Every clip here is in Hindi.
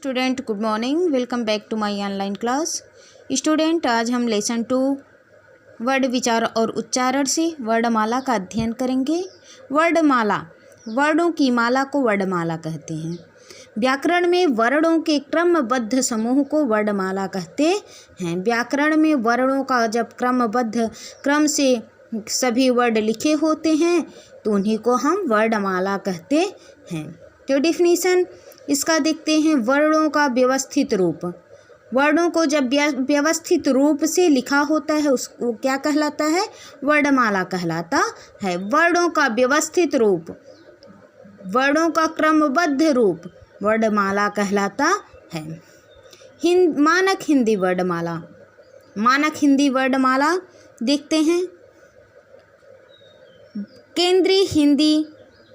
Student good morning, welcome back to my online class. Student आज हम लेसन 2 वर्ड विचार और उच्चारण से वर्णमाला का अध्ययन करेंगे। वर्णमाला, वर्णों की माला को वर्णमाला कहते हैं। व्याकरण में वर्णों के क्रमबद्ध समूह को वर्णमाला कहते हैं। व्याकरण में वर्णों का जब क्रमबद्ध क्रम से सभी वर्ड लिखे होते हैं तो उन्हीं को हम वर्णमाला कहते हैं। तो डिफिनीशन इसका देखते हैं। वर्णों का व्यवस्थित रूप, वर्णों को जब व्यवस्थित रूप से लिखा होता है उसको क्या कहलाता है? वर्णमाला कहलाता है। वर्णों का व्यवस्थित रूप, वर्णों का क्रमबद्ध रूप वर्णमाला कहलाता है। मानक हिंदी वर्णमाला, मानक हिंदी वर्णमाला देखते हैं। केंद्रीय हिंदी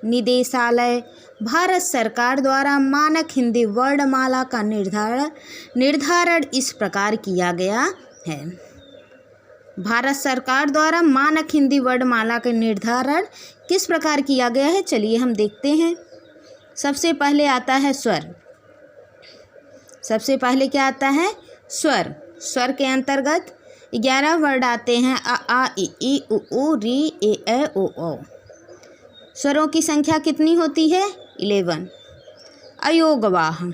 निदेशालय भारत सरकार द्वारा मानक हिंदी वर्णमाला का निर्धारण इस प्रकार किया गया है। भारत सरकार द्वारा मानक हिंदी वर्णमाला का निर्धारण किस प्रकार किया गया है, चलिए हम देखते हैं। सबसे पहले आता है स्वर। सबसे पहले क्या आता है? स्वर। स्वर के अंतर्गत 11 वर्ड आते हैं। अ आ इ ई उ ऊ री ए ऐ ओ औ। स्वरों की संख्या कितनी होती है? 11। अयोगवाह,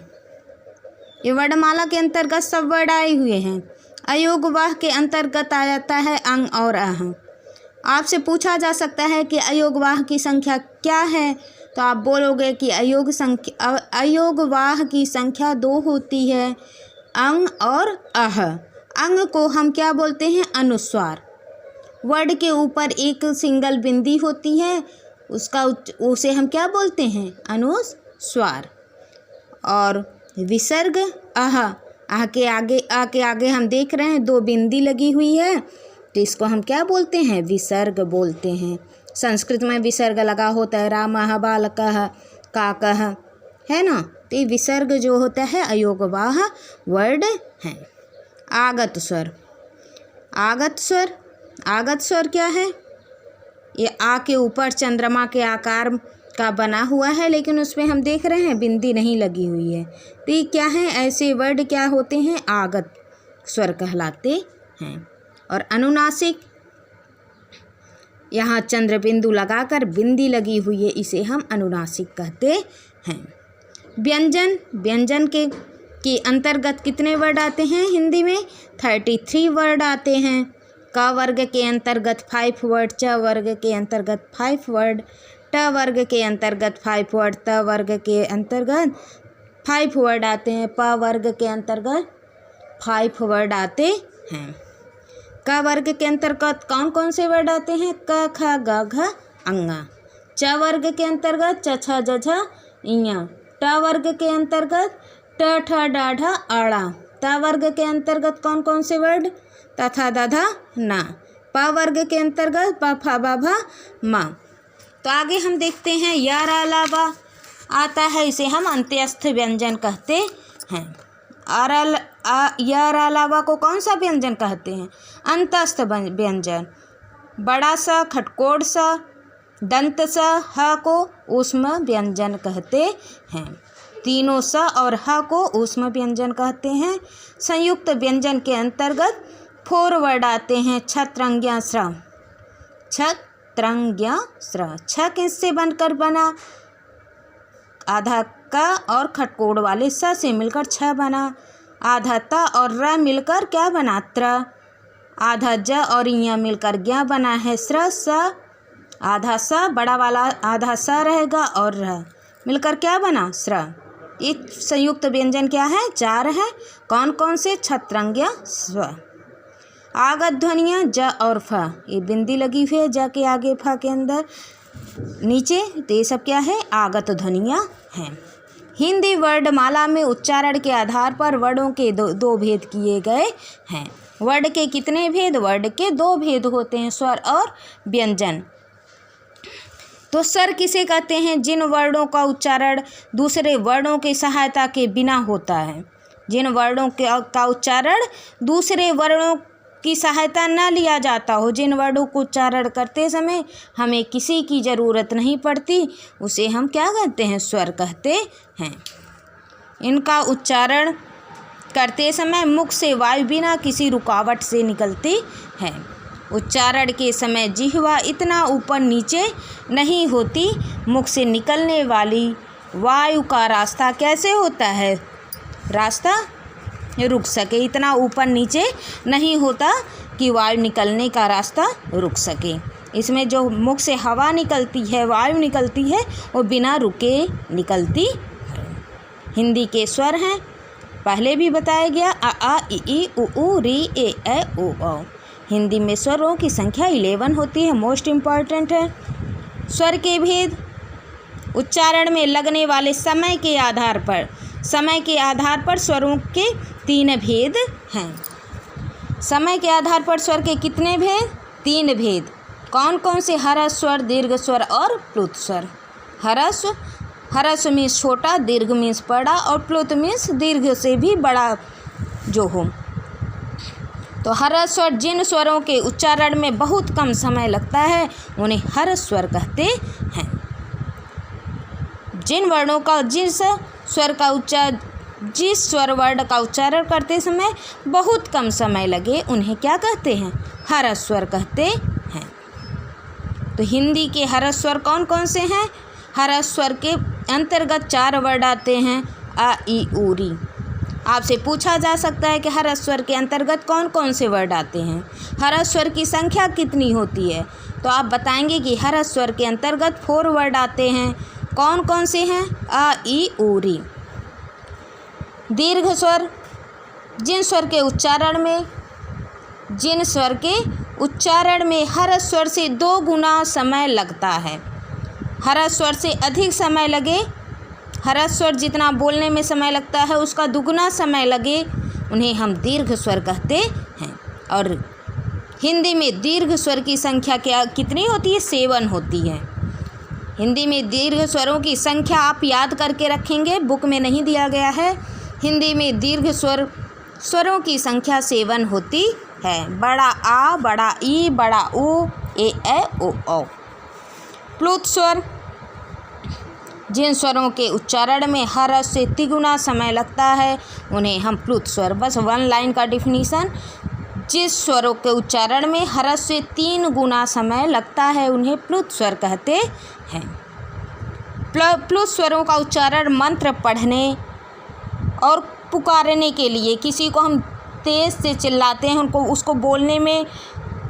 ये वर्णमाला के अंतर्गत सब वर्ड आए हुए हैं। अयोगवाह के अंतर्गत आ जाता है अंग और अह। आपसे पूछा जा सकता है कि अयोगवाह की संख्या क्या है, तो आप बोलोगे कि अयोगवाह की संख्या 2 होती है, अंग और अह। अंग को हम क्या बोलते हैं? अनुस्वार। वर्ड के ऊपर एक सिंगल बिंदी होती है, उसे हम क्या बोलते हैं? अनुस्वार। और विसर्ग अह, आह के आगे हम देख रहे हैं 2 बिंदी लगी हुई है, तो इसको हम क्या बोलते हैं? विसर्ग बोलते हैं। संस्कृत में विसर्ग लगा होता है, रामः बालकः काकः, है ना। तो ये विसर्ग जो होता है अयोगवाह वर्ड है। आगत स्वर। आगत स्वर, आगत स्वर क्या है? ये आ के ऊपर चंद्रमा के आकार का बना हुआ है, लेकिन उसमें हम देख रहे हैं बिंदी नहीं लगी हुई है। तो ये क्या है? ऐसे वर्ड क्या होते हैं? आगत स्वर कहलाते हैं। और अनुनासिक, यहाँ चंद्र बिंदु लगाकर बिंदी लगी हुई है, इसे हम अनुनासिक कहते हैं। व्यंजन, व्यंजन के अंतर्गत कितने वर्ड आते हैं हिंदी में? 33 वर्ड आते हैं। क वर्ग के अंतर्गत 5 वर्ड, च वर्ग के अंतर्गत 5 वर्ड, ट वर्ग के अंतर्गत 5 वर्ड, त वर्ग के अंतर्गत 5 वर्ड आते हैं, प वर्ग के अंतर्गत 5 वर्ड आते हैं। क वर्ग के अंतर्गत कौन कौन से वर्ड आते हैं? क ख ग घ अंगा। च वर्ग के अंतर्गत च छ ज झ इया। ट वर्ग के अंतर्गत ट ठ ड ढ आड़ा। त वर्ग के अंतर्गत कौन कौन से वर्ड? तथा दधा ना। प वर्ग के अंतर्गत प फ ब भ म। तो आगे हम देखते हैं यार अलावा आता है, इसे हम अंत्यस्थ व्यंजन कहते हैं। यार अलावा को कौन सा व्यंजन कहते हैं? अंतस्थ व्यंजन। बड़ा सा, खटकोड़ सा, दंत सा, ह को ऊष्म व्यंजन कहते हैं। तीनों स और ह को ऊष्म व्यंजन कहते हैं। संयुक्त व्यंजन के अंतर्गत 4 वर्ड आते हैं। छत्रंग्या स्र, छत्रंग्या स्र। छ किससे बनकर बना? आधा क और खटकोड़ वाले स से मिलकर छ बना। आधा त और र मिलकर क्या बना? त्र। आधा ज और य मिलकर ज्ञ बना है स्र स। आधा स बड़ा वाला आधा स रहेगा और र मिलकर क्या बना? स्र। एक संयुक्त व्यंजन क्या है? 4 है। कौन कौन से? छत्रंग्या स्व। आगत ध्वनियाँ ज और फ, ये बिंदी लगी हुई है ज के आगे फ के अंदर नीचे, तो ये सब क्या है? आगत ध्वनियाँ हैं। हिंदी वर्णमाला में उच्चारण के आधार पर वर्णों के दो भेद किए गए हैं। वर्ड के कितने भेद? वर्ड के 2 भेद होते हैं, स्वर और व्यंजन। तो स्वर किसे कहते हैं? जिन वर्णों का उच्चारण दूसरे वर्णों की सहायता के बिना होता है। जिन वर्णों का उच्चारण दूसरे वर्णों की सहायता न लिया जाता हो, जिन वर्णों को उच्चारण करते समय हमें किसी की ज़रूरत नहीं पड़ती, उसे हम क्या कहते हैं? स्वर कहते हैं। इनका उच्चारण करते समय मुख से वायु बिना किसी रुकावट से निकलती है। उच्चारण के समय जिह्वा इतना ऊपर नीचे नहीं होती। मुख से निकलने वाली वायु का रास्ता कैसे होता है? रास्ता रुक सके, इतना ऊपर नीचे नहीं होता कि वायु निकलने का रास्ता रुक सके। इसमें जो मुख से हवा निकलती है, वायु निकलती है, वो बिना रुके निकलती है। हिंदी के स्वर हैं, पहले भी बताया गया, अ आ इ ई उ ऊ री ए ऐ ओ औ। हिंदी में स्वरों की संख्या 11 होती है, मोस्ट इम्पॉर्टेंट है। स्वर के भेद, उच्चारण में लगने वाले समय के आधार पर स्वरों के 3 भेद हैं। समय के आधार पर स्वर के कितने भेद? 3 भेद। कौन कौन से? ह्रस्व स्वर, दीर्घ स्वर और प्लुत स्वर। ह्रस्व मीन्स छोटा, दीर्घ मीन्स बड़ा और प्लुत मीन्स दीर्घ से भी बड़ा जो हो। तो ह्रस्व स्वर जिन स्वरों के उच्चारण में बहुत कम समय लगता है उन्हें ह्रस्व स्वर कहते हैं। जिस स्वर वर्ण का उच्चारण करते समय बहुत कम समय लगे उन्हें क्या कहते हैं? ह्रस्व स्वर कहते हैं। तो हिंदी के ह्रस्व स्वर कौन कौन से हैं? ह्रस्व स्वर के अंतर्गत 4 वर्ड आते हैं, आ ई उ री। आपसे पूछा जा सकता है कि ह्रस्व स्वर के अंतर्गत कौन कौन से वर्ड आते हैं, ह्रस्व स्वर की संख्या कितनी होती है? तो आप बताएंगे कि ह्रस्व स्वर के अंतर्गत 4 वर्ड आते हैं। कौन कौन से हैं? आ ई उ री। दीर्घ स्वर, जिन स्वर के उच्चारण में ह्रस्व स्वर से 2 गुना समय लगता है। ह्रस्व स्वर से अधिक समय लगे, ह्रस्व स्वर जितना बोलने में समय लगता है उसका दुगुना समय लगे, उन्हें हम दीर्घ स्वर कहते हैं। और हिंदी में दीर्घ स्वर की संख्या कितनी होती है? 7 होती है। हिंदी में दीर्घ स्वरों की संख्या आप याद करके रखेंगे, बुक में नहीं दिया गया है। हिंदी में दीर्घ स्वरों की संख्या 7 होती है। बड़ा आ, बड़ा ई, बड़ा उ, ए ऐ ओ औ। प्लुत स्वर, जिन स्वरों के उच्चारण में ह्रस्व से 3 गुना समय लगता है उन्हें हम प्लुत स्वर। बस 1 लाइन का डिफिनीसन, जिस स्वरों के उच्चारण में ह्रस्व से 3 गुना समय लगता है उन्हें प्लुत स्वर कहते हैं। प्लुत स्वरों का उच्चारण मंत्र पढ़ने और पुकारने के लिए, किसी को हम तेज़ से चिल्लाते हैं, उसको बोलने में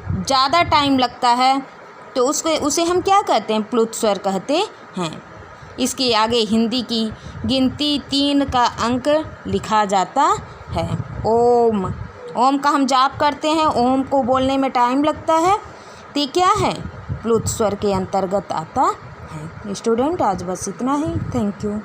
ज़्यादा टाइम लगता है तो उसे हम क्या कहते हैं? प्लुत स्वर कहते हैं। इसके आगे हिंदी की गिनती 3 का अंक लिखा जाता है। ओम का हम जाप करते हैं, ओम को बोलने में टाइम लगता है, तो क्या है? प्लुत स्वर के अंतर्गत आता है। स्टूडेंट, आज बस इतना ही। Thank you.